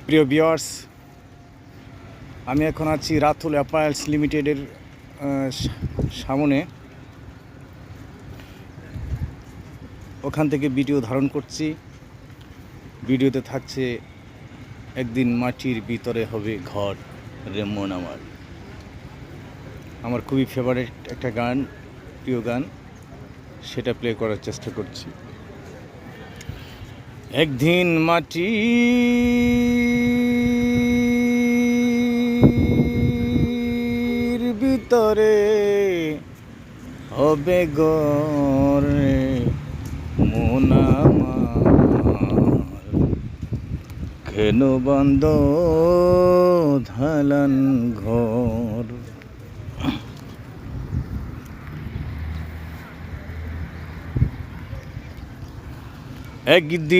প্রিয় ভিউয়ার্স, আমি এখন আছি রাতুল অ্যাপারেলস লিমিটেডের সামনে। ওখান থেকে ভিডিও ধারণ করছি। ভিডিওতে থাকছে একদিন মাটির ভিতরে হবে ঘর রে মন আমার খুবই ফেভারিট একটা গান, প্রিয় গান, সেটা প্লে করার চেষ্টা করছি। একদিন মাটির ভিতরে হবে ঘর রে মন আমার, কেন বন্ধ ধালান ঘর। একদিন